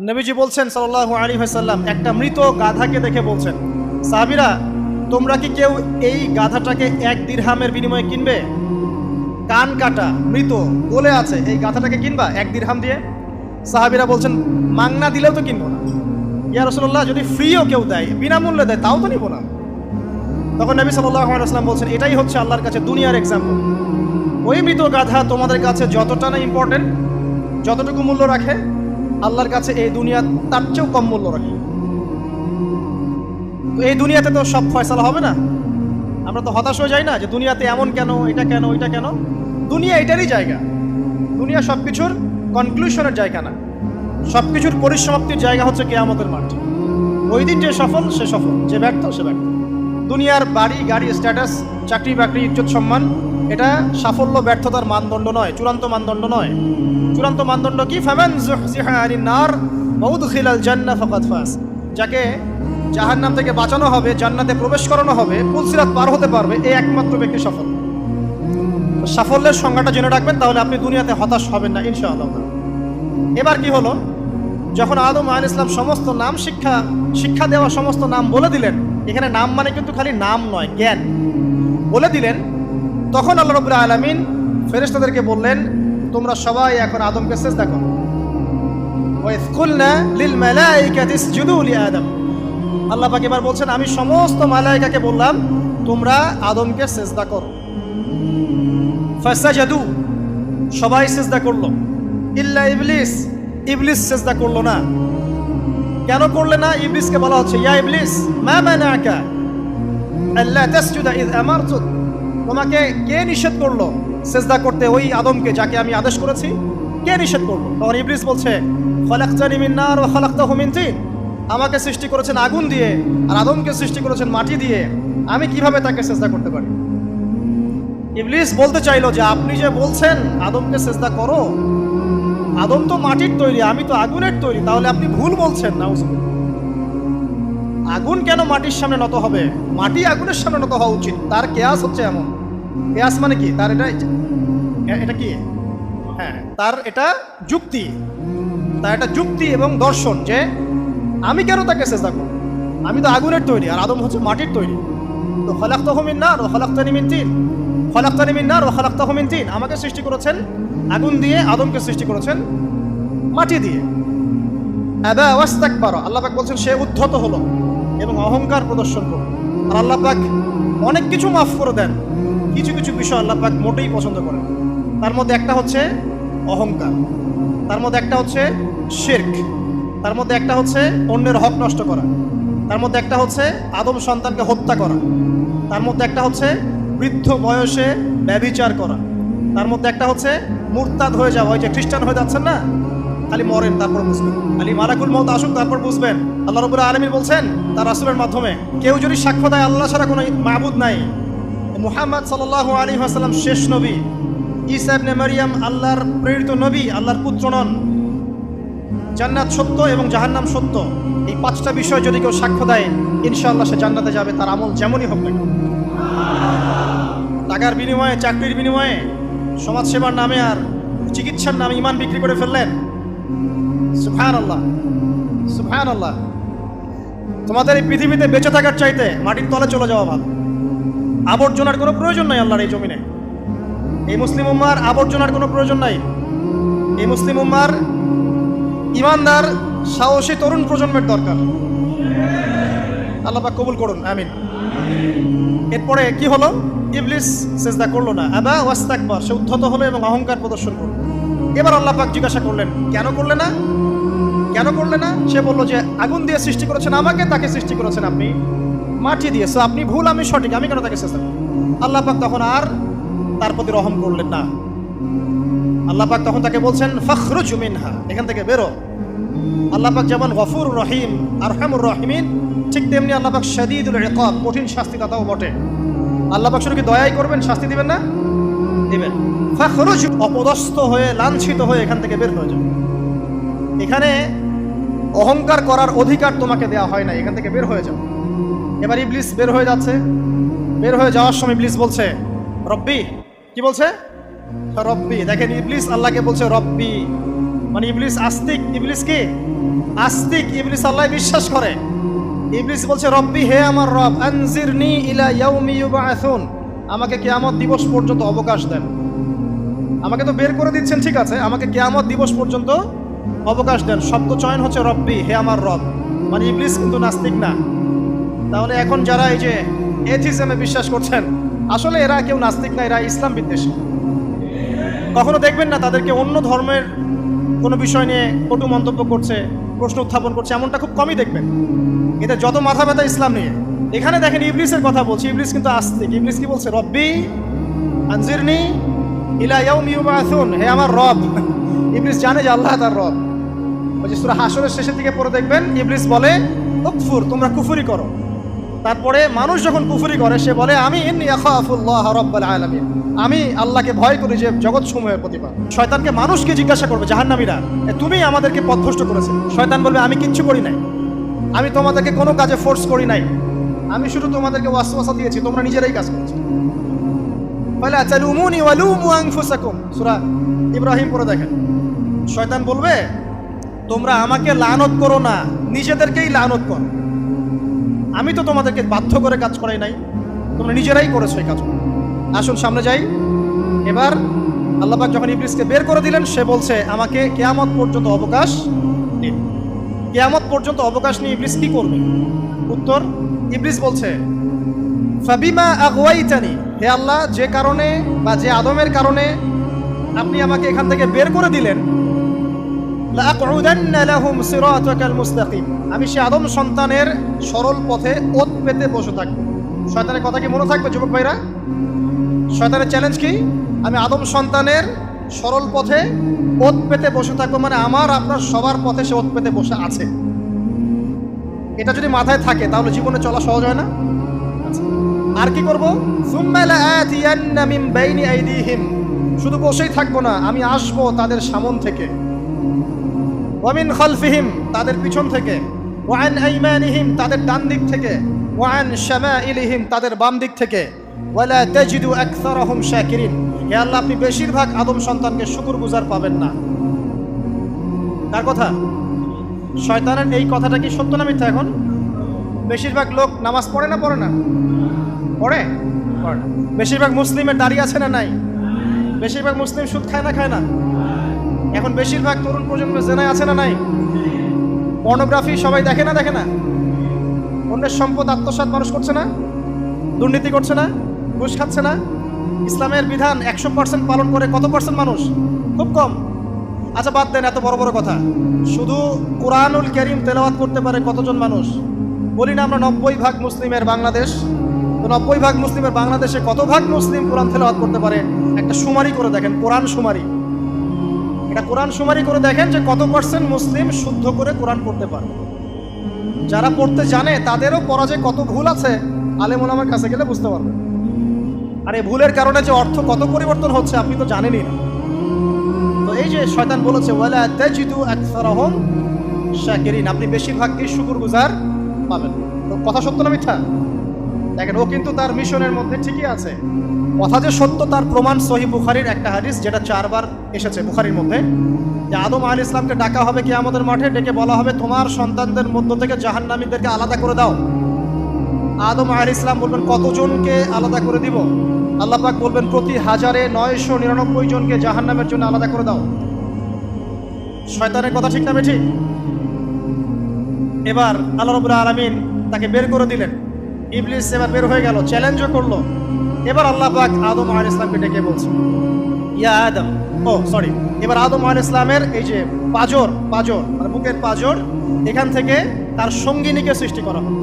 নবীজি বলছেন সাল্লাল্লাহু আলাইহি ওয়াসাল্লাম, একটা মৃত গাধাকে দেখে বলছেন, সাহাবীরা তোমরা কি কেউ এই গাধাটাকে 1 দিরহামের বিনিময়ে কিনবে? কান কাটা, মৃত, গলে আছে, এই গাধাটাকে কিনবা 1 দিরহাম দিয়ে? সাহাবীরা বলছেন, মাংনা দিলেও তো কিনবো না। ইয়া রাসূলুল্লাহ, যদি ফ্রিও কেউ দেয়, বিনামূল্যে দেয়, তাও তো নিব না। তখন নবী সাল্লাল্লাহু আলাইহি ওয়াসাল্লাম বলছেন, এটাই হচ্ছে আল্লাহর কাছে দুনিয়ার এক্সাম্পল। ওই মৃত গাধা তোমাদের কাছে যতটা না ইম্পর্টেন্ট, যতটুকু মূল্য রাখে, আল্লাহর কাছে এই দুনিয়া তার চেয়েও কম মূল্য রাখে। তো এই দুনিয়াতে তো সব ফয়সালা হবে না। আমরা তো হতাশ হয়ে যাই না যে দুনিয়াতে এমন কেন, এটা কেন, ওইটা কেন। দুনিয়া এটারই জায়গা। দুনিয়া সব কিছুর কনক্লুশনের জায়গা না, সব কিছুর পরিসমাপ্তির জায়গা হচ্ছে কিয়ামতের মাঠ। ওই দিন যে সফল সে সফল, যে ব্যর্থ সে ব্যর্থ। দুনিয়ার বাড়ি গাড়ি, স্ট্যাটাস, চাকরি বাকরি, ইজ্জত সম্মান, এটা সাফল্য ব্যর্থতার মানদণ্ড নয়, চূড়ান্ত মানদণ্ড নয়। চূড়ান্ত মানদণ্ড কি? ফামান যুহজিহা আনিন নার ওয়া উদখিলাল জান্নাহ ফাকাদ ফাজ। যাকে জাহান্নাম থেকে বাঁচানো হবে, জান্নাতে প্রবেশ করানো হবে, পুলসিরাত পার হতে পারবে, এই একমাত্র ব্যক্তি সফল। সাফল্যের সংজ্ঞাটা জেনে রাখবেন, তাহলে আপনি দুনিয়াতে হতাশ হবেন না ইনশাআল্লাহ। এবার কি হলো, যখন আদম আলাইহিস সালাম সমস্ত নাম শিক্ষা দেওয়া সমস্ত নাম বলে দিলেন, এখানে নাম মানে কিন্তু খালি নাম নয়, জ্ঞান বলে দিলেন, তখন আল্লাহ রাব্বুল আলামিন ফেরেশতাদেরকে বললেন, তোমরা সবাই এখন আদমকে সিজদা করো। ওয়া ইয কুলনা লিল মালাইকাতি ইসজুদু লি আদম। আল্লাহ পাক এবার বলছেন, আমি সমস্ত মালায়েকাকে বললাম তোমরা আদমকে সিজদা করো। ফাসাজাদু, সবাই সিজদা করলো, ইল্লা ইবলিস, ইবলিস সিজদা করলো না। কেন করলে না? ইবলিসকে বলা হচ্ছে, ইয়া ইবলিস মা মানাকা আল্লা তাসজুদা ইয আমারতুক। তোমাকে কে নিষেধ করলো সিজদা করতে ওই আদমকে, যাকে আমি আদেশ করেছি? কে নিষেধ করলো? তখন ইবলিস বলছে, খলাকতানি মিন নার ওয়া খলাকতাহু মিন তিন। আমাকে সৃষ্টি করেছেন আগুন দিয়ে, আর আদমকে সৃষ্টি করেছেন মাটি দিয়ে, আমি কিভাবে তাকে সিজদা করতে পারি? ইবলিস বলতে চাইলো যে আপনি যে বলছেন আদমকে সিজদা করো, আদম তো মাটির তৈরি, আমি তো আগুনের তৈরি, তাহলে আপনি ভুল বলছেন। নাউজুবিল্লাহ। আগুন কেন মাটির সামনে নত হবে? মাটি আগুনের সামনে নত হওয়া উচিত। তার কেয়াস হচ্ছে এমন। কেয়াস মানে কি? তার এটা কি? হ্যাঁ, তার এটা যুক্তি, তার এটা যুক্তি এবং দর্শন যে আমি কেন তাকে সিজদা করব? আমি তো আগুনের তৈরি, আর আদম হচ্ছে মাটির তৈরি। তো খলাকতাহু মিন নার ওয়া খলাকতানি মিন তিন, খলাকতানি মিন নার ওয়া খলাকতাহু মিন তিন। আমাকে সৃষ্টি করেছেন আগুন দিয়ে, আদমকে সৃষ্টি করেছেন মাটি দিয়ে। আবা ওয়াস্তাকবারা, আল্লাহ পাক বলছেন সে উদ্ধত হলো এবং অহংকার প্রদর্শন করল। আর আল্লাহ পাক অনেক কিছু মাফ করে দেন, কিছু কিছু বিষয় আল্লাহ পাক মোটেই পছন্দ করেন। তার মধ্যে একটা হচ্ছে অহংকার, তার মধ্যে একটা হচ্ছে শিরক, তার মধ্যে একটা হচ্ছে অন্যের হক নষ্ট করা, তার মধ্যে একটা হচ্ছে আদম সন্তানকে হত্যা করা, তার মধ্যে একটা হচ্ছে বৃদ্ধ বয়সে ব্যভিচার করা, তার মধ্যে একটা হচ্ছে মুরতাদ হয়ে যাওয়া। ওই যে খ্রিস্টান হয়ে যাচ্ছেন না, খালি মরেন তারপর বুঝবেন, খালি মালাকুল মউত আসুক তারপর বুঝবেন। আল্লাহ রাব্বুল আলামিন বলছেন তার রাসূলের মাধ্যমে, কেউ যদি সাক্ষ্য দেয় আল্লাহ ছাড়া কোনো মাবুদ নাই, মুহাম্মদ সাল্লাল্লাহু আলাইহি ওয়াসাল্লাম শেষ নবী, ঈসা ইবনে মারইয়াম আল্লাহর প্রেরিত নবী, আল্লাহর পুত্র নন, জান্নাত সত্য এবং জাহান্নাম সত্য, এই 5টা বিষয় যদি কেউ সাক্ষ্য দেয়, ইনশাআল্লাহ সে জান্নাতে যাবে, তার আমল যেমনই হোক না কেন। টাকার বিনিময়ে, চাকরির বিনিময়ে, সমাজ সেবার নামে আর চিকিৎসার নামে ঈমান বিক্রি করে ফেললেন। সুবহানাল্লাহ, সুবহানাল্লাহ। তোমাদের এই পৃথিবীতে বেঁচে থাকার চাইতে মাটির তলে চলে যাওয়া ভালো। আবর্জনার কোনো প্রয়োজন নাই আল্লাহর এই জমিনে। এই মুসলিম উম্মার আবর্জনার কোনো প্রয়োজন নাই। এই মুসলিম উম্মার ইমানদার সাহসী তরুণ প্রজন্মের দরকার। আল্লাহ পাক কবুল করুন, আমিন। এরপরে কি হলো? ইবলিস সিজদা করলো না, আবা ওয়াস্তাকবার, সে উদ্ধত হলো এবং অহংকার প্রদর্শন করলো। এবার আল্লাহ পাক জিজ্ঞাসা করলেন, কেন করলে না? কেন করলে না? সে বললো যে আগুন দিয়ে সৃষ্টি করেছেন আমাকে, তাকে সৃষ্টি করেছেন আপনি মাটি দিয়ে, সো আপনি ভুল, আমি সঠিক, আমি কেন তাকে সিজদা করব? আল্লাহ পাক তখন আর তার প্রতি রহম করলেন না। আল্লাহ পাক তখন তাকে বলছেন, ফাখরুজ মিনহা, এখান থেকে বেরো। আল্লাহ পাক যেমন গফুর রহিম, আরহামুর রহিমিন, ঠিক তেমনি আল্লাহ পাক শাদীদুল ইকাব, কঠিন শাস্তিদাতাও বটে। আল্লাহ পাক শুধু কি দয়াই করবেন, শাস্তি দিবেন না? দিবেন। ফাখরুজ, অপদস্থ হয়ে, লাঞ্ছিত হয়ে এখান থেকে বের হয়ে যাও। এখানে অহংকার করার অধিকার তোমাকে দেওয়া হয় না, এখান থেকে বের হয়ে যাও। এবার ইবলিস বের হয়ে যাচ্ছে। বের হয়ে যাওয়ার সময় ইবলিস বলছে রব্বি। কি বলছে? রব্বি। দেখেন, ইবলিস আল্লাহকে বলছে রব্বি, মানে ইবলিস আস্তিক, ইবলিস কি আস্তিক ইবলিস আল্লাহ বিশ্বাস করে। ইবলিস বলছে রব্বি, হে আমার রব, আনজিরনি ইলা ইয়াউমি ইউবআসুন, আমাকে কিয়ামত দিবস পর্যন্ত অবকাশ দেন। আমাকে তো বের করে দিচ্ছেন, ঠিক আছে, আমাকে কিয়ামত দিবস পর্যন্ত অবকাশ দেন। শব্দ চয়ন হচ্ছে রব্বি, হে আমার রব, মানে ইবলিস কিন্তু নাস্তিক না। তাহলে এখন যারা এই যে এথিজমে বিশ্বাস করছেন, আসলে এরা কেউ নাস্তিক না, এরা ইসলাম বিদ্বেষী। কখনো দেখবেন না তাদেরকে অন্য ধর্মের কোনো বিষয় নিয়ে কটু মন্তব্য করছে, প্রশ্ন উত্থাপন করছে, এমনটা খুব কমই দেখবেন। এতে যত মাথা ব্যথা ইসলাম নিয়ে। এখানে দেখেন ইবলিসের কথা বলছি, ইবলিস কিন্তু আস্তিক। ইবলিস কি বলছে? রব্বি আনজিরনি ইলা ইয়াউমি ইউবআসুন, হে আমার রব। ইবলিস জানে যে আল্লাহ তার রব। ওই যে সূরা হাশরের শেষের দিকে পড়ে দেখবেন ইবলিস বলে উকফুর, তোমরা কুফরি করো। তারপরে মানুষ যখন কুফরি করে সে বলে আমি ইন্নী আখাফুল্লাহ রাব্বাল আলামিন, আমি আল্লাহকে ভয় করি যে জগৎ সমূহের প্রতিপালক। শয়তানকে মানুষকে জিজ্ঞাসা করবে জাহান্নামীরা, তুমি আমাদেরকে পথভ্রষ্ট করেছে। শয়তান বলবে আমি কিচ্ছু করি নাই, আমি তোমাদেরকে কোনো কাজে ফোর্স করি নাই, আমি শুধু তোমাদেরকে ওয়াসওয়াসা দিয়েছি, তোমরা নিজেরাই কাজ করছো। ফালা তালুমুনি ওয়ালুমু আনফুসাকুম, সূরা ইব্রাহিম পড়ে দেখেন। শয়তান বলবে তোমরা আমাকে লানত করো না, নিজেদেরকেই লানত করো, আমি তো তোমাদেরকে বাধ্য করে কাজ করাই নাই, তোমরা নিজেরাই করেছো এই কাজ। আসুন সামনে যাই। এবার আল্লাহ পাক যখন ইবলিসকে বের করে দিলেন, সে বলছে আমাকে কিয়ামত পর্যন্ত অবকাশ দিন। কিয়ামত পর্যন্ত অবকাশ নিয়ে ইবলিস কি করবে? উত্তর, ইবলিস বলছে ফাবিমা আগওয়াইতানি, হে আল্লাহ, যে কারণে বা যে আদমের কারণে আপনি আমাকে এখান থেকে বের করে দিলেন, লাআকউদান্না লাহুম সিরাতাকাল মুস্তাকিম, আমি সে আদম সন্তানের সরল পথে ওত পেতে বসে থাকব। শয়তানের কথা কি মনে থাকবে যুবক ভাইরা? শয়তানের চ্যালেঞ্জ কি? আমি আদম সন্তানের সরল পথে ওত পেতে বসে থাকবো, মানে আমার আপনার সবার পথে সে ওত পেতে বসে আছে। এটা যদি মাথায় থাকে তাহলে জীবনে চলা সহজ হয় না? আর কি করবো? সুম্মা লাআতিয়ান্না মিন বাইনি আইদিহিম, শুধু বসেই থাকবো না, আমি আসবো তাদের সামন থেকে, ওয়া মিন খালফিহিম, তাদের পিছন থেকে, ওয়া আন আইমানিহিম, তাদের ডান দিক থেকে, ওয়া আন শামাইলিহিম, তাদের বাম দিক থেকে, ওয়ালা তাজিদু আকসারাহুম শাকিরিন, হে আল্লাহ, আপনি বেশিরভাগ আদম সন্তানকে শুকরগুজার পাবেন না। কার কথা? শয়তানের এই কথাটা কি সত্য না মিথ্যা? এখন বেশিরভাগ লোক নামাজ পড়ে না পড়ে না? পড়ে পড়ে না। বেশিরভাগ মুসলিমের দাড়ি আছে না নাই? বেশিরভাগ মুসলিম সুদ খায় না খায় না? এখন বেশিরভাগ তরুণ প্রজন্ম জেনায় আছে না নাই? পর্নোগ্রাফি সবাই দেখে না দেখে না? অন্যের সম্পদ আত্মসাৎ মানুষ করছে না? দুর্নীতি করছে না? ঘুষ খাচ্ছে না? ইসলামের বিধান 100% পালন করে কত পার্সেন্ট মানুষ? খুব কম। আচ্ছা বাদ দেন এত বড় বড় কথা, শুধু কোরআনুল কারীম তেলাওয়াত করতে পারে কতজন মানুষ? বলি না আমরা 90% মুসলিমের বাংলাদেশ, তো 90% মুসলিমের বাংলাদেশে কত ভাগ মুসলিম কোরআন তেলাওয়াত করতে পারে? একটা শুমারি করে দেখেন, কোরআন শুমারি। এটা কোরআন শুমারি করে দেখেন যে কত পার্সেন্ট মুসলিম শুদ্ধ করে কোরআন পড়তে পারে। যারা পড়তে জানে তাদেরও পড়া যে কত ভুল আছে, আলেম ওলামার কাছে গেলে বুঝতে পারবেন। আর এই ভুলের কারণে যে অর্থ কত পরিবর্তন হচ্ছে আপনি তো জানেনই না। তো এই যে শয়তান বলেছে ওয়ালা তাজিদু আকসারাহুম শাকিরিন, আপনি বেশিরভাগই শুকরগুজার পাবেন। তো কথা সত্য না মিথ্যা? দেখেন ও কিন্তু তার মিশনের মধ্যে ঠিকই আছে। কথা যে সত্য তার প্রমাণ সহিহ বুখারীর একটা হাদিস, যেটা 4 বার এসেছে বুখারীর মধ্যে, যে আদম আলাইহিস সালামকে ডাকা হবে কিয়ামতের মাঠে, ডেকে বলা হবে তোমার সন্তানদের মধ্য থেকে জাহান্নামীদেরকে আলাদা করে দাও। আদম আলাইহিস সালাম বলবেন কতজনকে আলাদা করে দিব? আল্লাহ পাক বলবেন প্রতি 1099 জনকে জাহান্নামের জন্য আলাদা করে দাও। শয়তানের কথা ঠিক না বেঠিক? এবার আল্লাহ রাব্বুল আলামিন তাকে বের করে দিলেন। ইবলিস এবার বের হয়ে গেল, চ্যালেঞ্জও করলো। এবার আল্লাহ পাক আদম আলাইহিস সালামকে ডেকে বলছে ইয়া আদম, এবার আদম আলাইহিস সালামের এই যে পাজর মানে বুকের পাজর, এখান থেকে তার সঙ্গিনীকে সৃষ্টি করা হবে।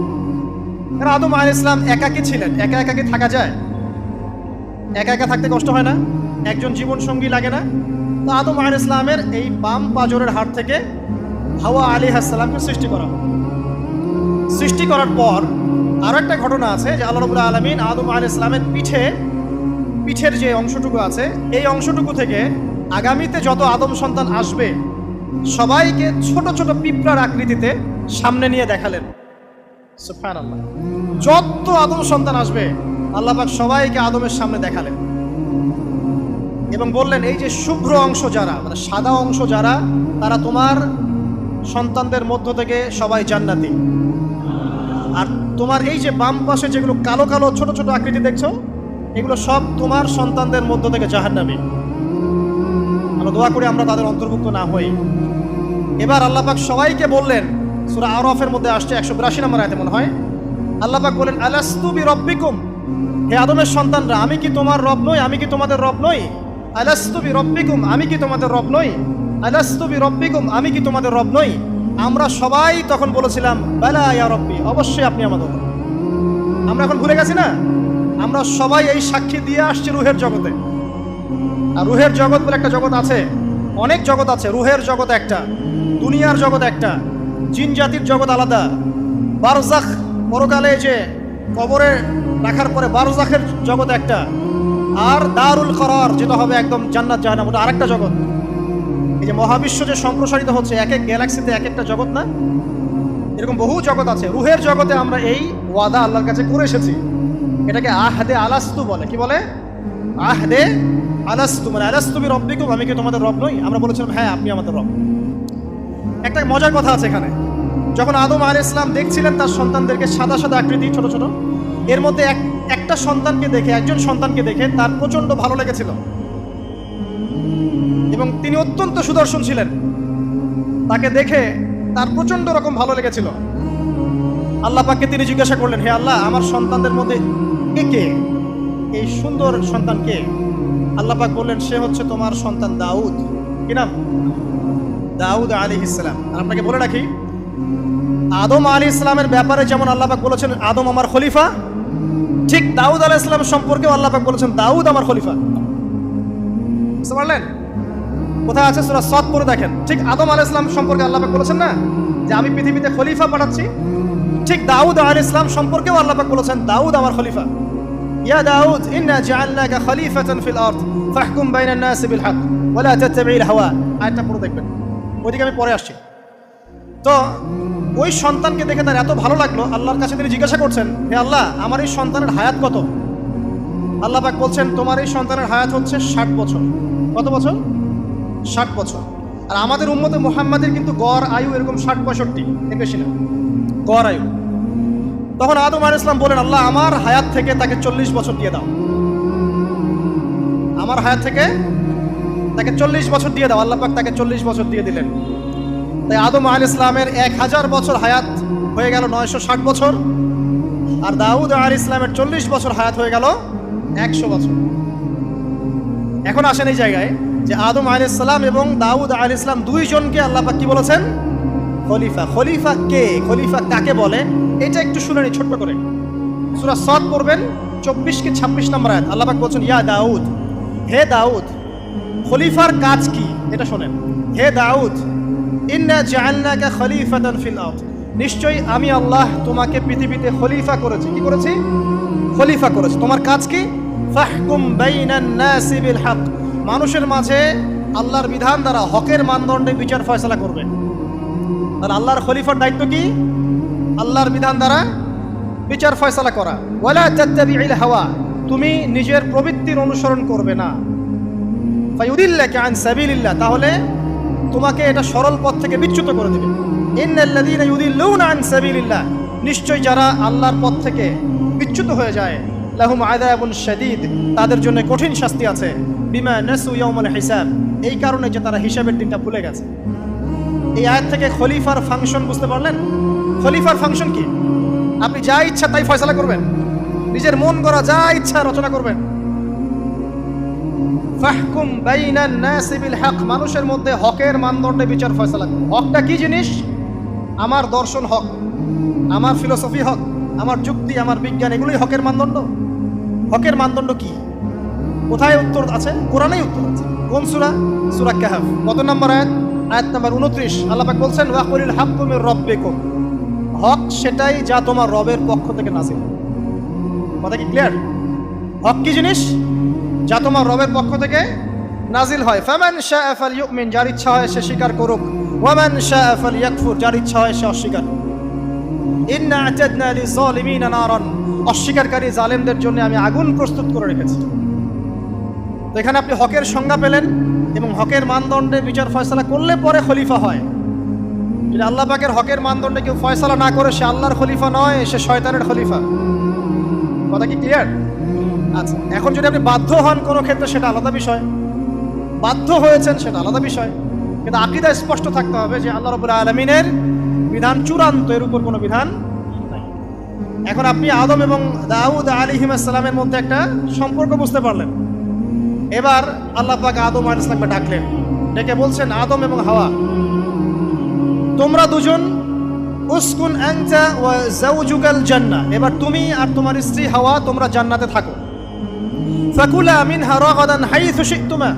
কারণ আদম আলাইহিস সালাম একাকী ছিলেন, একা কি থাকা যায়? একা থাকতে কষ্ট হয় না? একজন জীবন সঙ্গী লাগে না? তো আদম আলাইহিস সালামের এই বাম পাজরের হাড় থেকে হাওয়া আলাইহিস সালামকে সৃষ্টি করা হবে। সৃষ্টি করার পর আরো একটা ঘটনা আছে যে আল্লাহ রাব্বুল আলামিন আদম আলাইহিস সালামের পিঠের যে অংশটুকু আছে, এই অংশটুকু থেকে আগামীতে যত আদম সন্তান আসবে সবাইকে ছোট ছোট পিঁপড়ার আকৃতিতে সামনে নিয়ে দেখালেন। সুবহানাল্লাহ। যত আদম সন্তান আসবে আল্লাহ পাক সবাইকে আদমের সামনে দেখালেন এবং বললেন এই যে শুভ্র অংশ যারা, মানে সাদা অংশ যারা, তারা তোমার সন্তানদের মধ্য থেকে সবাই জান্নাতি। আর তোমার এই যে বাম পাশে যেগুলো কালো কালো ছোট ছোট আকৃতি দেখছো, এগুলো সব তোমার সন্তানদের মধ্য থেকে জাহান্নামী। আমরা দোয়া করি আমরা তাদের অন্তর্ভুক্ত না হই। এবার আল্লাহ পাক সবাইকে বললেন, সূরা আরাফের মধ্যে আসছে 182 নম্বর আয়াতে মনে হয়, আল্লাহ পাক বলেন আলাস্তু বিরব্বিকুম, হে আদমের সন্তানরা, আমি কি তোমার রব নই? আমি কি তোমাদের রব নই? আলাস্তু বিরব্বিকুম, আমি কি তোমাদের রব নই? আলাস্তু বিরব্বিকুম, আমি কি তোমাদের রব নই? আমরা সবাই তখন বলেছিলাম বালা ইয়া রব্বি, অবশ্যই আপনি আমাদের রব। আমরা এখন ভুলে গেছি না? আমরা সবাই এই সাক্ষী দিয়ে আসছি রুহের জগতে। আর রুহের জগৎ বলে একটা জগৎ আছে, অনেক জগৎ আছে। রুহের জগৎ একটা, দুনিয়ার জগৎ একটা, জিন জাতির জগৎ আলাদা, বারজাখ পরকালে যে কবরে রাখার পরে বারজাখের জগৎ একটা, আর দারুল করার যেটা হবে একদম জান্নাত জাহান্নাম, ওটা আরেকটা জগৎ। এই যে মহাবিশ্ব যে সম্প্রসারিত হচ্ছে, এক এক গ্যালাক্সিতে এক একটা জগৎ না, এরকম বহু জগৎ আছে। রুহের জগতে আমরা এই ওয়াদা আল্লাহর কাছে করে এসেছি। এটাকে আহদে আলাস্তু বলে। কি বলে? আহদে আলাস্তু, মানে আলাস্তু বিরব্বিকুম, আমি কি তোমাদের রব নই? আমরা বলেছিলাম হ্যাঁ আপনি আমাদের রব। একটা মজার কথা আছে এখানে, যখন আদম আলাইহিস সালাম দেখছিলেন তার সন্তানদেরকে সাদা সাদা আকৃতি ছোট ছোট, এর মধ্যে একটা সন্তানকে দেখে, একজন সন্তানকে দেখে তার প্রচন্ড ভালো লেগেছিল এবং তিনি অত্যন্ত সুদর্শন ছিলেন। তাকে দেখে তার প্রচন্ড রকম ভালো লেগেছিল। আল্লাহ পাককে তিনি জিজ্ঞাসা করলেন, হে আল্লাহ, আমার সন্তানদের মধ্যে কে, এই সুন্দর সন্তান কে? আল্লাহ পাক বললেন, সে হচ্ছে তোমার সন্তান দাউদ। কি নাম? দাউদ আলাইহিস সালাম। আর আপনাকে বলে রাখি, আদম আলাইহিস সালামের ব্যাপারে যেমন আল্লাহ পাক বলেছেন আদম আমার খলিফা, ঠিক দাউদ আলাইহিস সালাম সম্পর্কেও আল্লাহ পাক বলেছেন দাউদ আমার খলিফা। বুঝতে পারলেন? কোথায় আছে? সূরা সাদ পড়ে দেখেন। ঠিক আদম আলাইহিস সালাম সম্পর্কে আল্লাহ পাক বলেছেন না যে আমি পৃথিবীতে খলিফা পাঠাচ্ছি, ঠিক দাউদ আলাইহিস সালাম সম্পর্কেও আল্লাহ পাক বলেছেন দাউদ আমার খলিফা। ইয়া দাউদ ইন্না জাআলনাকা খলিফাতান ফিল আরদ ফাহকুম বাইনান নাসি বিল হক ওয়া লা তাত্তাবি'ল হাওয়া। আয়াতটা পড়ে দেখবেন, ওইদিকে আমি পরে আসছি। তো ওই সন্তানকে দেখে তার এত ভালো লাগলো, আল্লাহর কাছে তিনি জিজ্ঞাসা করছেন, হে আল্লাহ, আমার এই সন্তানের হায়াত কত? আল্লাহ পাক বলছেন, তোমার এই সন্তানের হায়াত হচ্ছে 60 বছর। কত বছর? 60 বছর। আর আমাদের উম্মতে মুহাম্মাদের কিন্তু গড় আয়ু এরকম 60-65, এর বেশি না গড় আয়ু। তখন আদম আলাইহিস সালাম বলেন, আল্লাহ, আমার হায়াত থেকে তাকে 40 বছর দিয়ে দাও। আমার হায়াত থেকে তাকে 40 বছর দিয়ে দাও। আল্লাহ পাক তাকে 40 বছর দিয়ে দিলেন। তাই আদম আলাইহিস সালামের 1000 বছর হায়াত হয়ে গেল 960 বছর, আর দাউদ আলাইহিস সালামের 40 বছর হায়াত হয়ে গেল 100 বছর। এখন আসেন এই জায়গায় যে আদম আলাইহিস সালাম এবং দাউদ আলাইহিস সালাম দুইজনকে আল্লাহ পাক কি বলেছেন? খলিফা। খলিফা কে? খলিফা কাকে বলে? এটা একটু শুনে নি ছোট্ট করে। সূরা সাদ পড়বেন 24 কি 26 নম্বর আয়াত। আল্লাহ পাক বলছেন, ইয়া দাউদ, হে দাউদ, খলিফার কাজ কি এটা শোনেন। হে দাউদ, ইন্না জাআলনাকা খলিফাতান ফিল আরদ, নিশ্চয়ই আমি আল্লাহ তোমাকে পৃথিবীতে খলিফা করেছি। কি করেছি? খলিফা করেছি। তোমার কাজ কি? ফাহকুম বাইনান নাসি বিল হক, মানুষের মাঝে আল্লাহর বিধান দ্বারা হকের মানদণ্ডে বিচার ফয়সালা করবে। আর আল্লাহর খলিফার দায়িত্ব কি? আল্লাহর বিধান দ্বারা বিচার ফয়সালা করা। ওয়ালা তাত্তাবি'ল হাওয়া, তুমি নিজের প্রবৃত্তির অনুসরণ করবে না। ফায়ুদিল্লাকা আন সাবিলিল্লাহ, তাহলে তোমাকে এটা সরল পথ থেকে বিচ্যুত করে দেবে। ইন্নাল্লাযীনা ইউদিল্লুনা আন সাবিলিল্লাহ, নিশ্চয় যারা আল্লাহর পথ থেকে বিচ্যুত হয়ে যায়, লাহুম আযাবুন শাদীদ, তাদের জন্য কঠিন শাস্তি আছে। বিমা নাসু ইয়াউমাল হিসাব, এই কারণে যে তারা হিসাবের দিনটা ভুলে গেছে। এই আয়াত থেকে খলিফার ফাংশন বুঝতে পারলেন? খলিফার ফাংশন কি? আপনি যা ইচ্ছা তাই ফয়সালা করবেন, নিজের মন গড়া যা ইচ্ছা রচনা করবেন। ফাহকুম বাইনান নাসি বিল হক, মানুষের মধ্যে হকের মানদণ্ডে বিচার ফয়সালা করুন। হকটা কি জিনিস? আমার দর্শন হক, আমার ফিলোসফি হক, আমার যুক্তি, আমার বিজ্ঞান, এগুলোই হকের মানদণ্ড। হকের মানদণ্ড কি? কোথায় উত্তর আছে? কোরআনেই উত্তর আছে। কোন সূরা? সূরা কাহফ। কত নম্বর আয়াত? আয়াত নাম্বার 29। আল্লাহ পাক বলছেন, ওয়াকুলিল হাক্কু মির রাব্বিকুম, হক সেটাই যা তোমার রবের পক্ষ থেকে নাযিল। কথা কি ক্লিয়ার? হক কি জিনিস? যা তোমার রবের পক্ষ থেকে নাজিল হয়। ফামান শাআ ফালইউমিন, যার ইচ্ছা হয় সে স্বীকার করুক। ওয়ামান শাআ ফালইয়াকফুর, যার ইচ্ছা হয় সে অস্বীকার করুক। ইন্না আ'তাদনা লিযালিমিনা নারান, অস্বীকারী জালেমদের জন্য আমি আগুন প্রস্তুত করে রেখেছি। তো এখানে আপনি হকের সংজ্ঞা পেলেন এবং হকের মানদণ্ডে বিচার ফয়সালা করলে পরে খলিফা হয়। যদি আল্লাহ পাকের হকের মানদণ্ডে কেউ ফয়সালা না করে সে আল্লাহর খলিফা নয়, সে শয়তানের খলিফা। কথা কি ক্লিয়ার? আচ্ছা, এখন যদি আপনি বাধ্য হন কোনো ক্ষেত্রে সেটা আলাদা বিষয়, বাধ্য হয়েছেন সেটা আলাদা বিষয়, কিন্তু আকীদা স্পষ্ট থাকতে হবে যে আল্লাহ রাব্বুল আলামিনের বিধান চূড়ান্ত, এর উপর কোনো বিধান নাই। এখন আপনি আদম এবং দাউদ আলাইহিস সালামের মধ্যে একটা সম্পর্ক বুঝতে পারলেন। এবার আল্লাহ পাক আদম আলাইহিস সালামকে ডাকলেন, ডেকে বলছেন, আদম এবং হাওয়া, তোমরা দুজন উসকুন আনতা ওয়া যাওজুকাল জান্নাহ, এবার তুমি আর তোমার স্ত্রী হাওয়া তোমরা জান্নাতে থাকো। ফাকুলা মিনহা রাগাদান হাইথু শি'তুমা,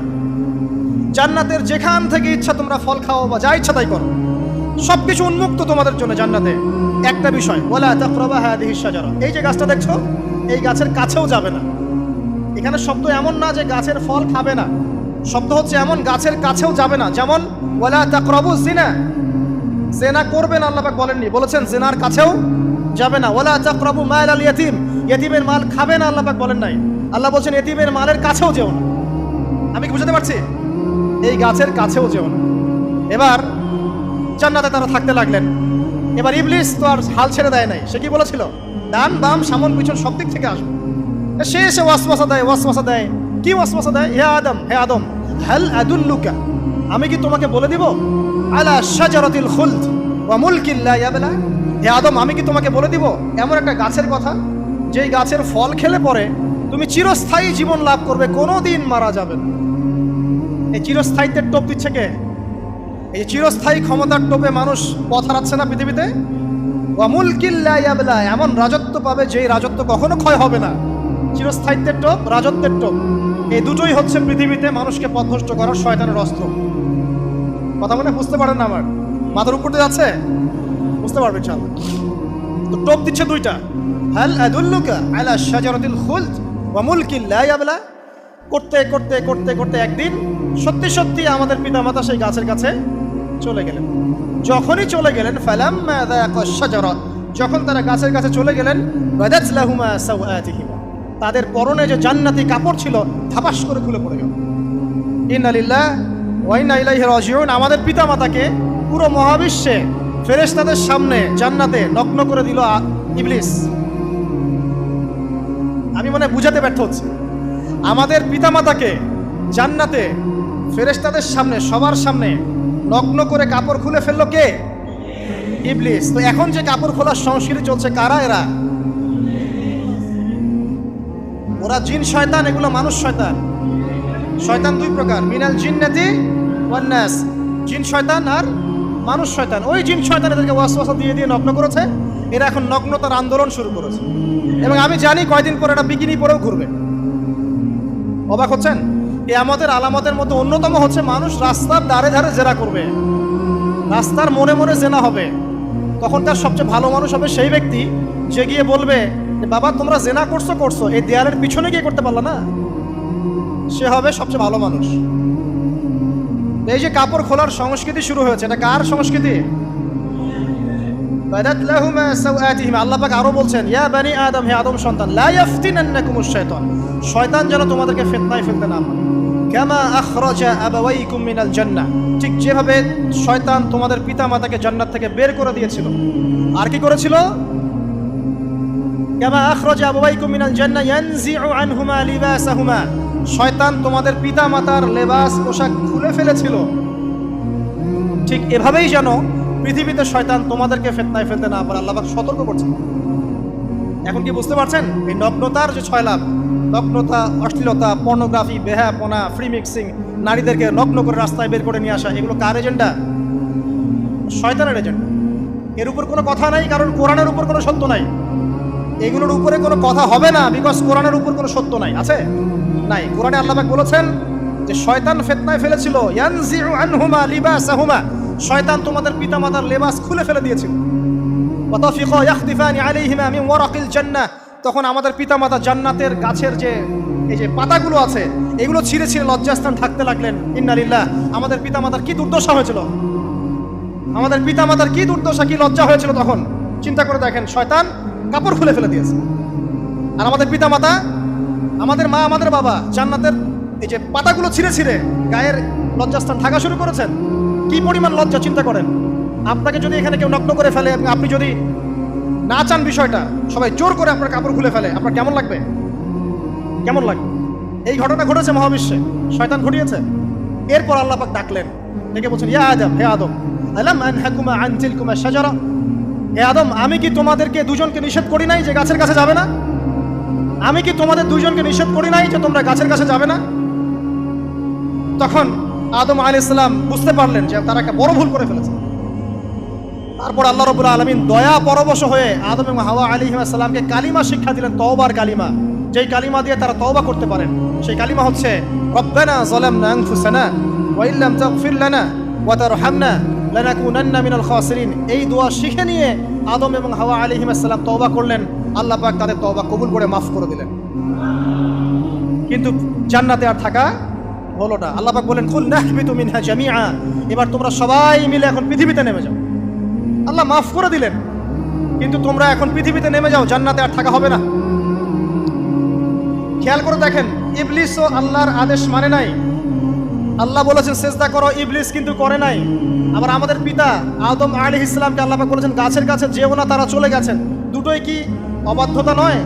জান্নাতের যেখান থেকে ইচ্ছা তোমরা ফল খাও বা যা ইচ্ছা তাই করো, সবকিছু উন্মুক্ত তোমাদের জন্য জান্নাতে। একটা বিষয়, ওয়ালা তাকরাবা হাদিহিশ শাজারা, এই যে গাছটা দেখছো এই গাছের কাছেও যাবে না। এখানে শব্দ এমন না যে গাছের ফল খাবে না, শব্দ হচ্ছে এমন গাছের কাছেও যাবে না। যেমন ওয়ালা তাকরাবু জিনা, জিনা করবে না আল্লাহ পাক বলেননি, বলেছেন জিনার কাছেও যাবে না। ওয়ালা তাকরাবু মাল আল ইয়াতীম, ইয়াতীমের মাল খাবে না আল্লাহ পাক বলেন নাই, আল্লাহ বলছেন ইয়াতীমের মালের কাছেও যেও না। আমি কি বুঝাতে পারছি? এই গাছের কাছেও যেও না। এবার জান্নাতে তারা থাকতে লাগলেন। এবার ইবলিস তো আর হাল ছেড়ে দেয় নাই, সে কি বলেছিল, ডান বাম সামন পিছন সব দিক থেকে আসবে। সে এসে ওয়াসওয়াসা দেয়। কি ওয়াসওয়াসা দেয়? হে আদম হাল আদুল্লুকা, আমি কি তোমাকে বলে দিব, আলা শাজারাতিল খুলদ ওয়া মুলকিন লা ইয়াবলা, হে আদম আমি কি তোমাকে বলে দিব এমন একটা গাছের কথা যেই গাছের ফল খেলে পরে তুমি চিরস্থায়ী জীবন লাভ করবে, কোনোদিন মারা যাবে না। এই চিরস্থায়িত্বের টোপ দিচ্ছে কে? এই চিরস্থায়ী ক্ষমতার টোপে মানুষ পথ হারাচ্ছে না পৃথিবীতে। ওয়া মুলকিন লা ইয়াবলা, এমন রাজত্ব পাবে যেই রাজত্ব কখনো ক্ষয় হবে না। চিরস্থায়িত্বের টোপ, রাজত্বের টোপ, এই দুটোই হচ্ছে পৃথিবীতে মানুষকে পথভ্রষ্ট করার শয়তানের অস্ত্র। কথা মনে বুঝতে পারেন না? আমার মাথার উপর দিয়ে যাচ্ছে, বুঝতে পারবেন ইনশাআল্লাহ। তো টোপ দিচ্ছে দুইটা, হাল আদুল্লুকা আলা শাজারাতিল খুলদ ওয়া মুলকিন লা ইয়াবলা। করতে করতে করতে করতে একদিন সত্যি সত্যি আমাদের পিতামাতা সেই গাছের কাছে চলে গেলেন। যখনই চলে গেলেন, ফালাম্মা যায়াকা শাজারা, যখন তারা গাছের কাছে চলে গেলেন, বাদাত লাহুমা সাওআতিহিমা, তাদের পরনে যে জান্নাতি কাপড় ছিল ধাপাস করে খুলে পড়ে গেল। ইন্না লিল্লাহি ওয়া ইন্না ইলাইহি রাজিউন। আমাদের পিতামাতাকে পুরো মহাবিশ্বে ফেরেশতাদের সামনে জান্নাতে নগ্ন করে দিল ইবলিস। আমি মনে বুঝাতে ব্যর্থ হচ্ছি। আমাদের পিতামাতাকে জান্নাতে ফেরেশতাদের সামনে, সবার সামনে নগ্ন করে কাপড় খুলে ফেললো কে? ইবলিস। তো এখন যে কাপড় খোলার সংস্কৃতি চলছে, কারা এরা? ওরা জিন শয়তান, এগুলো মানুষ শয়তান। শয়তান দুই প্রকার, মিনাল জিন্নাতি ওয়ান নাস, জিন শয়তান আর মানুষ শয়তান। ওই জিন শয়তান এদেরকে ওয়াসওয়াসা দিয়ে দিয়ে নগ্ন করেছে। এরা এখন নগ্নতার আন্দোলন শুরু করেছে, এবং আমি জানি কয়দিন পরে এটা বিকিনি পরেও ঘুরবে। অবাক হচ্ছেন? এই আমাদের আলামতের মধ্যে অন্যতম হচ্ছে মানুষ রাস্তার ধারে ধারে জেনা করবে, রাস্তার মনে মনে জেনা হবে। তখন তার সবচেয়ে ভালো মানুষ হবে সেই ব্যক্তি যে গিয়ে বলবে, বাবা তোমরা জেনা করছো, এই দেয়ালের পিছনে গিয়ে করতে পারলা না, সে হবে সবচেয়ে ভালো মানুষ। এই যে কাপড় খোলার সংস্কৃতি শুরু হয়েছে, এটা কার সংস্কৃতি? বাদাত লাহুমা সাওআতিহিমা। আল্লাহ পাক আরো বলছেন, ইয়া বানি আদম, হে আদম সন্তান, লা ইয়াফতিনান্নাকুমুশ শাইতান, শয়তান যেন তোমাদেরকে ফিতনায় ফেলতে না পারে। কামা আখরাজা আবাওয়াইকুম মিনাল জান্নাহ, ঠিক যেভাবে শয়তান তোমাদের পিতামাতাকে জান্নাত থেকে বের করে দিয়েছিল। আর কি করেছিল? কামা আখরাজা আবাওয়াইকুম মিনাল জান্নাহ ইয়ানজিউ আনহুমা লিবাসাহুমা, শয়তান তোমাদের পিতামাতার লেবাস পোশাক খুলে ফেলেছিল। ঠিক এভাবেই যেন পৃথিবীতে শয়তান তোমাদেরকে ফিতনায় ফেলতে না পারে, আল্লাহ পাক সতর্ক করছেন। এখন কি বুঝতে পারছেন? এই নগ্নতার যে 6 লাভ, নগ্নতা, অশ্লীলতা, পর্নোগ্রাফি, বেহায়াপনা, ফ্রি মিক্সিং, নারীদেরকে নগ্ন করে রাস্তায় বের করে নিয়ে আসা, এগুলো কার এজেন্ডা? শয়তানের এজেন্ডা। এর উপর কোনো কথা নাই, কারণ কোরআনের উপর কোনো সত্য নাই। এগুলোর উপরে কোনো কথা হবে না, বিকজ কোরআনের উপর কোনো সত্য নাই। আছে? নাই। কোরআনে আল্লাহ পাক বলেছেন যে শয়তান ফিতনায় ফেলেছিল, ইয়ানজিউ আনহুমা লিবাসাহুমা, শয়তান তোমাদের পিতামাতার লেবাস খুলে ফেলে দিয়েছিল। ওয়াতাফিকা ইয়াখদিফানি আলাইহিমা মিন ওয়ারাকিল জান্নাহ, তখন আমাদের পিতামাতা জান্নাতের গাছের যে এই যে পাতাগুলো আছে এগুলো ছিঁড়ে ছিঁড়ে লজ্জাস্থান থাকতে লাগলেন। ইন্না লিল্লাহ। আমাদের পিতামাতার কি দুর্দশা হয়েছিল, আমাদের পিতামাতার কি দুর্দশা, কি লজ্জা হয়েছিল তখন। চিন্তা করে দেখেন, শয়তান কাপড় খুলে ফেলে দিয়েছে। আর আমাদের পিতামাতা, আমাদের মা, আমাদের বাবা জান্নাতের এই যে পাতাগুলো ছিঁড়ে ছিঁড়ে গায়ের লজ্জাস্থান ঢাকা শুরু করেছেন। কি পরিমাণ লজ্জা চিন্তা করেন। আপনাকে যদি এখানে কেউ নগ্ন করে ফেলে এবং আপনি যদি না চান বিষয়টা, সবাই জোর করে আপনার কাপড় খুলে ফেলে, আপনার কেমন লাগবে? কেমন লাগবে? এই ঘটনা ঘটেছে মহাবিশ্বে, শয়তান ঘটিয়েছে। এরপর আল্লাহ পাক ডাকলেন, ডেকে বলছেন, ইয়া আদম, হে আদম, আলাম আনহাকুমা আন তিলকুমা শাজারা, হে আদম, আমি কি তোমাদেরকে দুজনকে নিষেধ করি নাই যে গাছের কাছে যাবে না? আমি কি তোমাদের দুজনকে নিষেধ করি নাই যে তোমরা গাছের কাছে যাবে না? তখন আদম আলাইহিস সালাম বুঝতে পারলেন যে তারা একটা বড় ভুল করে ফেলেছে। তারপর আল্লাহ রাব্বুল আলামিন দয়া পরবশ হয়ে আদম এবং হাওয়া আলাইহিস সালামকে কালিমা শিক্ষা দিলেন, তওবার কালিমা, যেই কালিমা দিয়ে তারা তওবা করতে পারেন। সেই কালিমা হচ্ছে রব্বানা যালামনা আনফুসানা ওয়া ইল্লাম তাগফির লানা ওয়া তারহামনা লানাকুনান্না মিনাল খাসিরিন। এই দোয়া শিখে নিয়ে আদম এবং হাওয়া আলাইহিস সালাম তওবা করলেন। আল্লাহ পাক তাদের তওবা কবুল করে মাফ করে দিলেন। কিন্তু জান্নাতে আর থাকা হলো না। আল্লাহ পাক বলেন, কুল নাহবিতু মিনহা জামিআ, এবার তোমরা সবাই মিলে এখন পৃথিবীতে নেমে যাও। আল্লাহ মাফ করে দিলেন, কিন্তু তোমরা এখন পৃথিবীতে নেমে যাও, জান্নাতে আর থাকা হবে না। খেয়াল করে দেখেন, ইবলিসও আল্লাহর আদেশ মানে নাই। আল্লাহ বলেছেন সিজদা করো, ইবলিস কিন্তু করে নাই। আবার আমাদের পিতা আদম আলাইহিস সালামকে আল্লাহ পাক বলেছেন গাছের কাছে যেও না, তারা চলে গেছেন। দুটোই কি অবাধ্যতা নয়?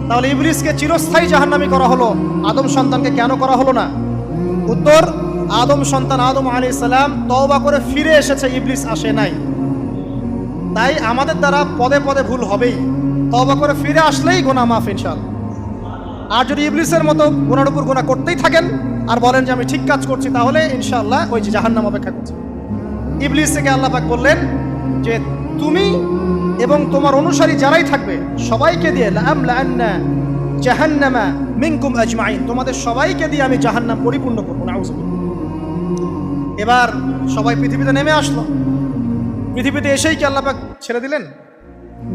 তাহলে ইবলিসকে চিরস্থায়ী জাহান্নামী করা হলো, আদম সন্তানকে কেন করা হলো না? উত্তর, আদম সন্তান আদম আলাইহিস সালাম তওবা করে ফিরে এসেছে, ইবলিস আসে নাই। তাই আমাদের দ্বারা পদে পদে ভুল হবেই, তওবা করে ফিরে আসলেই গুনাহ মাফ ইনশাআল্লাহ। আর যদি ইবলিসের মতো গুনার উপর গুনাহ করতেই থাকেন আর বলেন যে আমি ঠিক কাজ করছি, তাহলে ইনশাআল্লাহ ওই যে জাহান্নাম অপেক্ষা করছে। ইবলিসকে আল্লাহ পাক বললেন যে তুমি এবং তোমার অনুসারী যারাই থাকবে সবাইকে দিয়ে লাআমলাআন্না জাহান্নামা মিনকুম আজমাইন, তোমাদের সবাইকে দিয়ে আমি জাহান্নাম পরিপূর্ণ করব। নাউযুবিল্লাহ। এবার সবাই পৃথিবীতে নেমে আসলো। পৃথিবীতে এসেই কি আল্লাহ পাক ছেড়ে দিলেন?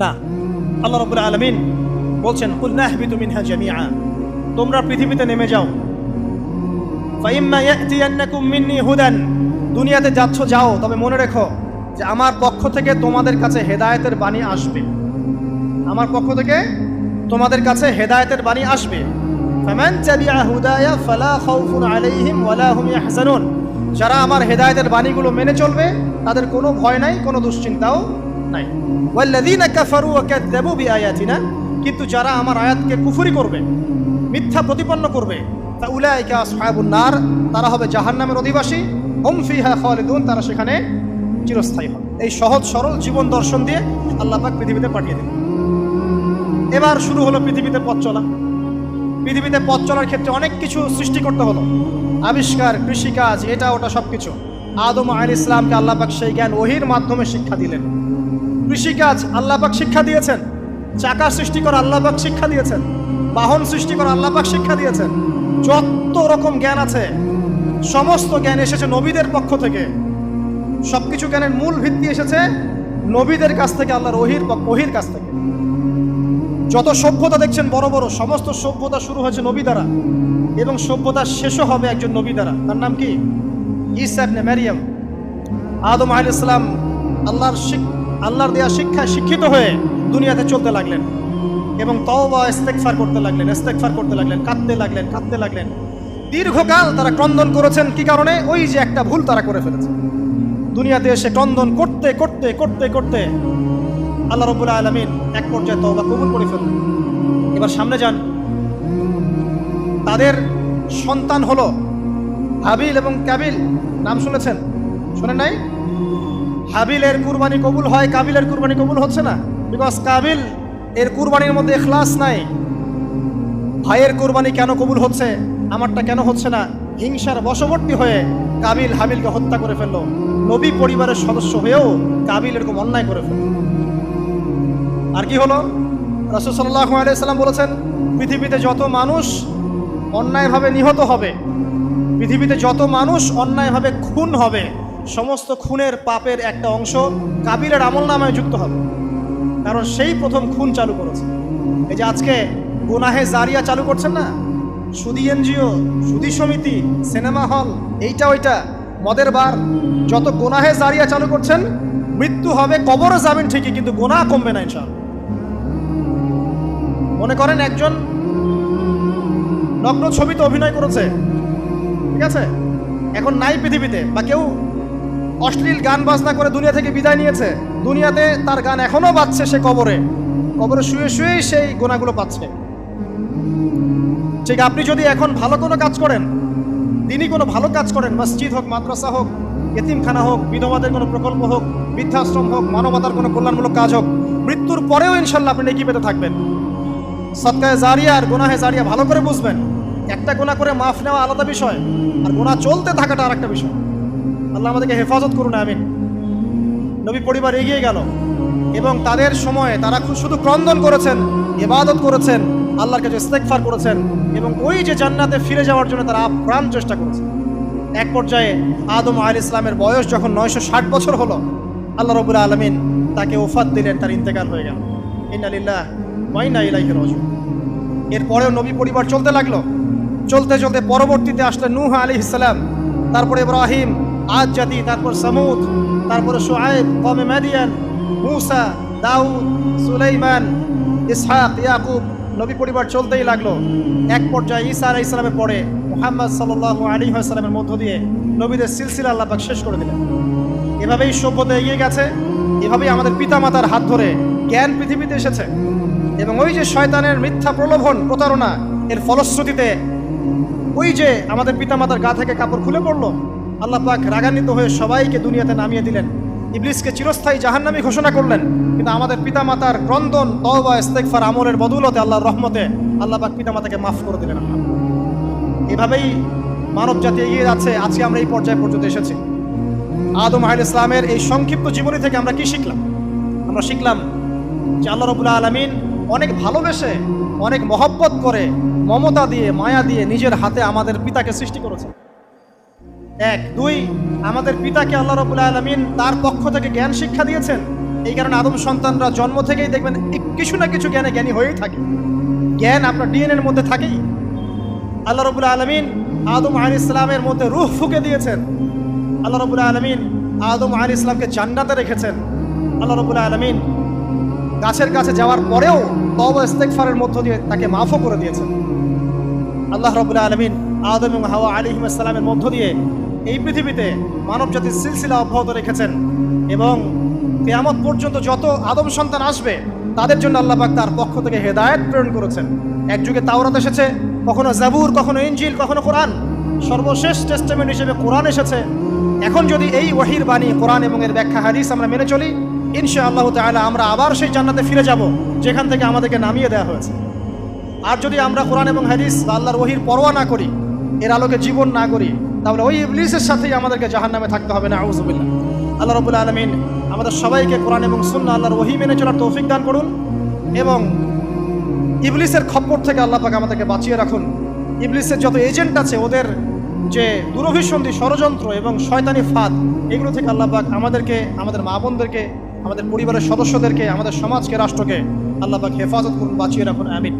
না। আল্লাহ রাব্বুল আলামিন বলছেন, কুল নাহবিতু মিনহা জামিআ, তোমরা পৃথিবীতে নেমে যাও। ফাইম্মা ইয়াতিয়ান্নাকুম মিন্নি হুদান, দুনিয়াতে যাচ্ছ যাও, তবে মনে রেখো যে আমার পক্ষ থেকে তোমাদের কাছে হেদায়েতের বাণী আসবে। আমার পক্ষ থেকে তোমাদের কাছে হেদায়েতের বাণী আসবে। ফামান তাবিআ হুদায়া ফালা খাউফুন আলাইহিম ওয়ালা হুম ইয়াহজানুন, যারা আমার হেদায়েতের বাণীগুলো মেনে চলবে তাদের কোনো ভয় নাই, কোনো দুশ্চিন্তাও নাই। ওয়াল্লাযীনা কাফারু ওয়া কাযযাবু বিআয়াতিনা, কিন্তু যারা আমার আয়াতকে কুফরি করবে, মিথ্যা প্রতিপন্ন করবে, ফাউলাইকা আসহাবুন নার, তারা হবে জাহান্নামের অধিবাসী। হুম ফিহা খালিদুন, তারা সেখানে চিরস্থায়ী হবে। এই সহজ সরল জীবন দর্শন দিয়ে আল্লাহ পাক পৃথিবীতে পাঠিয়ে দিলেন। এবার শুরু হলো পৃথিবীতে পথ চলা। পৃথিবীতে পথ চলার ক্ষেত্রে অনেক কিছু সৃষ্টি করতে হলো, আবিষ্কার, কৃষিকাজ, এটা ওটা সবকিছু। আদম আলাইহিস সালামকে আল্লাহ পাক সেই জ্ঞান ওহীর মাধ্যমে শিক্ষা দিলেন। কৃষিকাজ আল্লাহ পাক শিক্ষা দিয়েছেন, চাকা সৃষ্টি করা আল্লাহ পাক শিক্ষা দিয়েছেন, বাহন সৃষ্টি করা আল্লাহ পাক শিক্ষা দিয়েছেন। যত রকম জ্ঞান আছে সমস্ত জ্ঞান এসেছে নবীদের পক্ষ থেকে। সবকিছু জ্ঞানের মূল ভিত্তি এসেছে নবীদের কাছ থেকে, আল্লাহর ওহীর কাছ থেকে। যত সভ্যতা দেখছেন বড় বড়, সমস্ত সভ্যতা শুরু হয়েছে নবী দ্বারা, এবং সভ্যতা শেষও হবে একজন নবী দ্বারা। তার নাম কি? ঈসা ইবনে মারইয়াম। আদম আলাইহিস সালাম আল্লাহর দেয়া শিক্ষায় শিক্ষিত হয়ে দুনিয়াতে চলতে লাগলেন এবং তওবা ইস্তেগফার করতে লাগলেন, কাঁদতে লাগলেন। দীর্ঘকাল তারা ক্রন্দন করেছেন। কি কারণে? ওই যে একটা ভুল তারা করে ফেলেছে। দুনিয়াতে এসে ক্রন্দন করতে করতে করতে করতে আল্লাহ রাব্বুল আলামিন এক পর্যায়ে তওবা কবুল করে ফেললেন। এবার সামনে যান। তাদের সন্তান হলো হাবিল এবং কাবিল। নাম শুনেছেন? শোনেন নাই? হাবিলের কুরবানি কবুল হয়, কাবিলের কুরবানি কবুল হচ্ছে না। বিকজ কাবিল এর কুরবানির মধ্যে ইখলাস নাই। ভাইয়ের কুরবানি কেন কবুল হচ্ছে, আমারটা কেন হচ্ছে না? হিংসার বশবর্তী হয়ে কাবিল হাবিলকে হত্যা করে ফেললো। নবী পরিবারের সদস্য হয়েও কাবিল এরকম অন্যায় করে ফেলল। আর কি হলো? রাসূল সাল্লাল্লাহু আলাইহি সাল্লাম বলেছেন, পৃথিবীতে যত মানুষ অন্যায়ভাবে নিহত হবে, পৃথিবীতে যত মানুষ অন্যায়ভাবে খুন হবে, সমস্ত খুনের পাপের একটা অংশ কাবিলের আমলনামায় যুক্ত হবে। কারণ সেই প্রথম খুন চালু করেছে। এই যে আজকে গুনাহে জারিয়া চালু করছেন না, সুদী এনজিও, সুদী সমিতি, সিনেমা হল, এইটা ওইটা, মদের বার, যত গুনাহে জারিয়া চালু করছেন, মৃত্যু হবে, কবরও যাবেন ঠিকই, কিন্তু গুনাহ কমবে না ইনশাআল্লাহ। মনে করেন একজন নগ্ন ছবিতে অভিনয় করেছে, ঠিক আছে, এখন নাই পৃথিবীতে, বা কেউ অশ্লীল গান বাজনা করে দুনিয়া থেকে বিদায় নিয়েছে, দুনিয়াতে তার গান এখনো বাজছে, সে কবরে শুয়ে শুয়েই সেই গুনাহগুলো পাচ্ছে। ঠিক আপনি যদি এখন ভালো কোনো কাজ করেন, দিনই কোনো ভালো কাজ করেন, মসজিদ হোক, মাদ্রাসা হোক, এতিমখানা হোক, বিধবাদের কোনো প্রকল্প হোক, বৃদ্ধাশ্রম হোক, মানবতার কোনো কল্যাণমূলক কাজ হোক, মৃত্যুর পরেও ইনশাল্লাহ আপনি নেকি পেতে থাকবেন। সদকায়ে জারিয়া আর গুনাহে জারিয়া ভালো করে বুঝবেন। একটা গুনাহ করে মাফ নেওয়া আলাদা বিষয়, আর গুনাহ চলতে থাকাটা আরেকটা বিষয়। আল্লাহ আমাদেরকে হেফাজত করুন, আমিন। নবী পরিবার এগিয়ে গেল এবং তাদের সময়ে তারা শুধু ক্রন্দন করেছেন, ইবাদত করেছেন, আল্লাহর কাছে ইস্তেগফার করেছেন এবং ওই যে জান্নাতে ফিরে যাওয়ার জন্য তারা আপ্রাণ চেষ্টা করেছেন। এক পর্যায়ে আদম আলাইহিস সালামের বয়স যখন 960 বছর হলো, আল্লাহ রাব্বুল আলামিন তাকে ওফাত দিলেন, তার ইন্তেকাল হয়ে গেল। ইন্না লিল্লাহি ওয়া ইন্না ইলাইহি রাজিউন। এরপরেও নবী পরিবার চলতে লাগলো, চলতে চলতে পরবর্তীতে আসলেন নূহ আলাইহিস সালাম, তারপরে ইব্রাহিম, আদ জাতি, তারপর সামুদ, তারপরে শুআয়ব, কওমে মাদিয়ান, মূসা, দাউদ, সুলাইমান, ইসহাক, ইয়াকুব। নবী পরিবার চলতেই লাগলো। এক পর্যায়ে ঈসা আলাইহিস সালামের পরে মুহাম্মদ সাল্লাল্লাহু আলাইহি ওয়াসাল্লামের মধ্য দিয়ে নবীদের সিলসিলা আল্লাহ পাক শেষ করে দিলেন। এভাবেই সভ্যতা এগিয়ে গেছে, এভাবেই আমাদের পিতামাতার হাত ধরে জ্ঞান পৃথিবীতে এসেছে এবং ওই যে শয়তানের মিথ্যা প্রলোভন, প্রতারণা, এর ফলশ্রুতিতে ওই যে আমাদের পিতামাতার গা থেকে কাপড় খুলে পড়লো, আল্লাহ পাক রাগান্বিত হয়ে সবাইকে দুনিয়াতে নামিয়ে দিলেন, ইবলিসকে চিরস্থায়ী জাহান্নামী ঘোষণা করলেন। কিন্তু আমাদের পিতামাতার ক্রন্দন, তওবা, ইস্তেগফার, আমলের বদৌলতে, আল্লাহর রহমতে আল্লাহ পাক পিতামাতাকে মাফ করে দিলেন। এভাবেই মানব জাতি এগিয়ে যাচ্ছে। আজকে আমরা এই পর্যায়ে পর্যন্ত এসেছি। আদম আলাইহিস সালামের এই সংক্ষিপ্ত জীবনী থেকে আমরা কি শিখলাম? আমরা শিখলাম যে আল্লাহ রাব্বুল আলামিন অনেক ভালোবেসে, অনেক মহব্বত করে, মমতা দিয়ে, মায়া দিয়ে নিজের হাতে আমাদের পিতাকে সৃষ্টি করেছে। এক, দুই, আমাদের পিতাকে আল্লাহ রাব্বুল আলামিন তার পক্ষ থেকে জ্ঞান শিক্ষা দিয়েছেন। এই কারণে আদম সন্তানরা জন্ম থেকেই দেখবেন কিছু না কিছু জ্ঞানী হয়েই থাকে। জ্ঞান আপনার ডিএনএর মধ্যে থাকেই। আল্লাহ রাব্বুল আলামিন আদম আলাইহিস সালামের মধ্যে রূহ ফুঁকে দিয়েছেন। আল্লাহ রাব্বুল আলামিন আদম আলাইহিস সালামকে জান্নাতে রেখেছেন। আল্লাহ রাব্বুল আলামিন গাছের কাছে যাওয়ার পরেও তওবা ইস্তেগফারের মধ্য দিয়ে তাকে মাফও করে দিয়েছেন। আল্লাহ রাব্বুল আলামিন আদম এবং হাওয়া আলাইহিস সালামের মধ্য দিয়ে এই পৃথিবীতে মানব জাতির সিলসিলা অব্যাহত রেখেছেন এবং কিয়ামত পর্যন্ত যত আদম সন্তান আসবে তাদের জন্য আল্লাহ পাক তার পক্ষ থেকে হেদায়েত প্রেরণ করেছেন। এক যুগে তাওরাত এসেছে, কখনো জাবুর, কখনো ইনজিল, কখনো কোরআন, সর্বশেষ টেস্টামেন্ট হিসেবে কোরআন এসেছে। এখন যদি এই ওহীর বাণী, কোরআন এবং এর ব্যাখ্যা হাদিস আমরা মেনে চলি, ইনশাআল্লাহ তাআলা আমরা আবার সেই জান্নাতে ফিরে যাব যেখান থেকে আমাদেরকে নামিয়ে দেওয়া হয়েছে। আর যদি আমরা কোরআন এবং হাদিস বা আল্লাহর ওহীর পরোয়া না করি, এর আলোকে জীবন না করি, তাহলে ওই ইবলিসের সাথেই আমাদেরকে জাহান্নামে থাকতে হবে। নাউযুবিল্লাহ। আল্লাহ রাব্বুল আলামিন আমাদের সবাইকে কোরআন এবং সুন্নাহ, আল্লাহর ওহী মেনে চলার তৌফিক দান করুন এবং ইবলিসের খপ্পর থেকে আল্লাহ পাক আমাদেরকে বাঁচিয়ে রাখুন। ইবলিসের যত এজেন্ট আছে, ওদের যে দুরভিসন্ধি, ষড়যন্ত্র এবং শয়তানি ফাঁদ, এগুলো থেকে আল্লাহ পাক আমাদেরকে, আমাদের মা বোনদেরকে, আমাদের পরিবারের সদস্যদেরকে, আমাদের সমাজকে, রাষ্ট্রকে আল্লাহ পাক হেফাজত করুন, বাঁচিয়ে রাখুন। আমিন।